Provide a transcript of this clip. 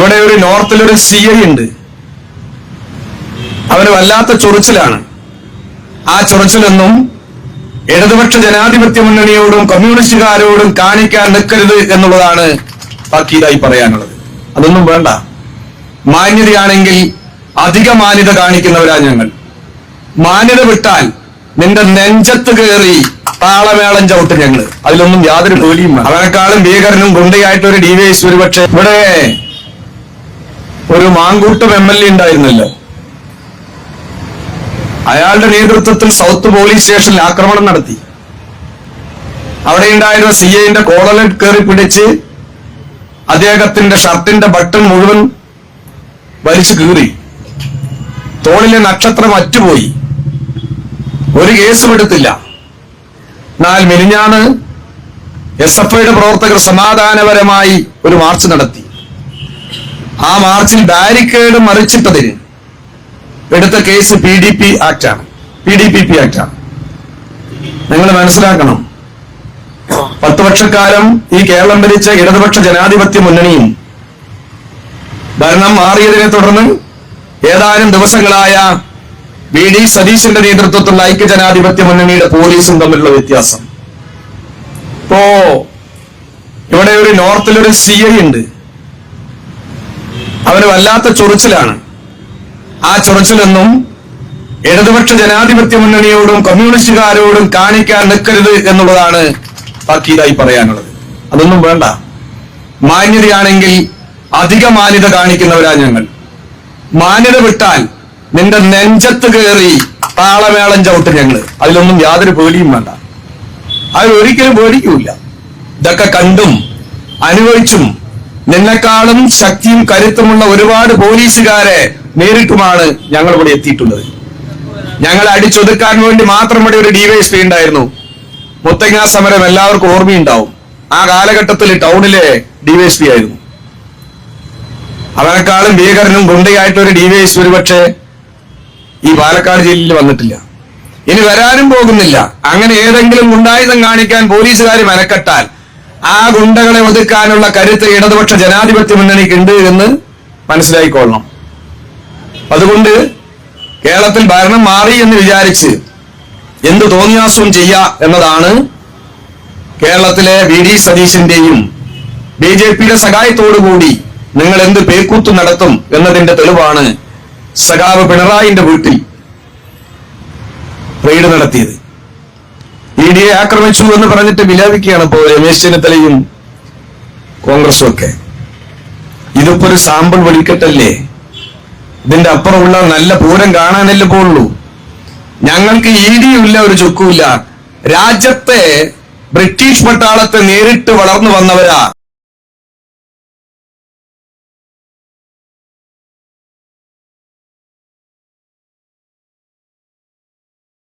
ഇവിടെ ഒരു നോർത്തിലൊരു CI ഉണ്ട്. അവന് വല്ലാത്ത ചൊറിച്ചിലാണ്. ആ ചൊറിച്ചിലൊന്നും ഇടതുപക്ഷ ജനാധിപത്യ മുന്നണിയോടും കമ്മ്യൂണിസ്റ്റുകാരോടും കാണിക്കാൻ നിൽക്കരുത് എന്നുള്ളതാണ് താക്കീതായി പറയാനുള്ളത്. അതൊന്നും വേണ്ട. മാന്യതയാണെങ്കിൽ അധിക മാന്യത കാണിക്കുന്നവരാ ഞങ്ങൾ. മാന്യത വിട്ടാൽ നിന്റെ നെഞ്ചത്ത് കയറി താളമേളം ചവിട്ട് ഞങ്ങൾ. അതിലൊന്നും യാതൊരു പേടിയും വേണം. അവരെക്കാളും ഭീകരനും ഗുണ്ടയായിട്ട് ഒരു DYS ഒരുപക്ഷെ ഇവിടെ ഒരു മാങ്കൂട്ടം MLA ഉണ്ടായിരുന്നല്ലോ. അയാളുടെ നേതൃത്വത്തിൽ സൗത്ത് പോലീസ് സ്റ്റേഷനിൽ ആക്രമണം നടത്തി. അവിടെ ഉണ്ടായിരുന്ന CIന്റെ കോളറിൽ കയറി പിടിച്ച് അദ്ദേഹത്തിന്റെ ഷർട്ടിന്റെ ബട്ടൺ മുഴുവൻ വലിച്ചു കീറി. തോളിലെ നക്ഷത്രം അറ്റുപോയി. ഒരു കേസും എടുത്തില്ല. എന്നാൽ മിനിഞ്ഞാന്ന് SFIയുടെ പ്രവർത്തകർ സമാധാനപരമായി ഒരു മാർച്ച് നടത്തി. ആ മാർച്ചിൽ ബാരിക്കേഡ് മറിച്ചിട്ടതിന് എടുത്ത കേസ് PDP ആക്ടാണ്, PDPP ആക്ടാണ്. നിങ്ങൾ മനസ്സിലാക്കണം, 10 വർഷക്കാലം ഈ കേരളം ഭരിച്ച ഇടതുപക്ഷ ജനാധിപത്യ മുന്നണിയും ഭരണം മാറിയതിനെ തുടർന്ന് ഏതാനും ദിവസങ്ങളായ VD സതീശന്റെ നേതൃത്വത്തിലുള്ള ഐക്യജനാധിപത്യ മുന്നണിയുടെ പോലീസും തമ്മിലുള്ള വ്യത്യാസം. ഇപ്പോ ഇവിടെ ഒരു നോർത്തിലൊരു CI ഉണ്ട്. അവന് വല്ലാത്ത ചൊറിച്ചിലാണ്. ആ ചൊറിച്ചിലൊന്നും ഇടതുപക്ഷ ജനാധിപത്യ മുന്നണിയോടും കമ്മ്യൂണിസ്റ്റുകാരോടും കാണിക്കാൻ നിൽക്കരുത് എന്നുള്ളതാണ് താക്കീതായി പറയാനുള്ളത്. അതൊന്നും വേണ്ട. മാന്യതയാണെങ്കിൽ അധിക മാന്യത കാണിക്കുന്നവരാ ഞങ്ങൾ. മാന്യത വിട്ടാൽ നിന്റെ നെഞ്ചത്ത് കയറി താളമേളം ചവിട്ട് ഞങ്ങൾ. അതിലൊന്നും യാതൊരു പേടിയും വേണ്ട. അതിലൊരിക്കലും പേടിക്കൂല. ഇതൊക്കെ കണ്ടും അനുഭവിച്ചും നിന്നെക്കാളും ശക്തിയും കരുത്തുമുള്ള ഒരുപാട് പോലീസുകാരെ നേരിട്ടുമാണ് ഞങ്ങൾ ഇവിടെ എത്തിയിട്ടുള്ളത്. ഞങ്ങളെ അടിച്ചൊതുക്കാൻ വേണ്ടി മാത്രം ഇവിടെ ഒരു DYSP ഉണ്ടായിരുന്നു. മുത്തങ്ങ സമരം എല്ലാവർക്കും ഓർമ്മയുണ്ടാവും. ആ കാലഘട്ടത്തിൽ ടൗണിലെ DYSP ആയിരുന്നു. അവനെക്കാളും ഭീകരനും ഗുണ്ടയായിട്ടൊരു DYSP ഒരുപക്ഷെ ഈ പാലക്കാട് ജയിലിൽ വന്നിട്ടില്ല, ഇനി വരാനും പോകുന്നില്ല. അങ്ങനെ ഏതെങ്കിലും ഗുണ്ടായുധം കാണിക്കാൻ പോലീസുകാർ മെനക്കെട്ടാൽ ആ ഗുണ്ടകളെ ഒതുക്കാനുള്ള കരുത്ത് ഇടതുപക്ഷ ജനാധിപത്യ മുന്നണിക്ക് ഉണ്ട് എന്ന് മനസ്സിലായിക്കൊള്ളണം. അതുകൊണ്ട് കേരളത്തിൽ ഭരണം മാറി എന്ന് വിചാരിച്ച് എന്ത് തോന്നിയാസവും ചെയ്യാ എന്നതാണ് കേരളത്തിലെ VD സതീശന്റെയും BJPയുടെ സഹായത്തോടുകൂടി നിങ്ങൾ എന്ത് പേക്കൂത്ത് നടത്തും എന്നതിന്റെ തെളിവാണ് സഖാവ് പിണറായിന്റെ വീട്ടിൽ റെയ്ഡ് നടത്തിയത്. EDയെ ആക്രമിച്ചു എന്ന് പറഞ്ഞിട്ട് വിലാപിക്കുകയാണ് ഇപ്പോൾ രമേശ് ചെന്നിത്തലയും കോൺഗ്രസും ഒക്കെ. ഇതിപ്പോ ഒരു സാമ്പിൾ വെടിക്കെട്ടല്ലേ? ഇതിന്റെ അപ്പുറമുള്ള നല്ല പൂരം കാണാനല്ലേ പോലുള്ളൂ. ഞങ്ങൾക്ക് EDയുമില്ല, ഒരു ചുക്കുമില്ല. രാജ്യത്തെ ബ്രിട്ടീഷ് പട്ടാളത്തെ നേരിട്ട് വളർന്നു വന്നവരാ.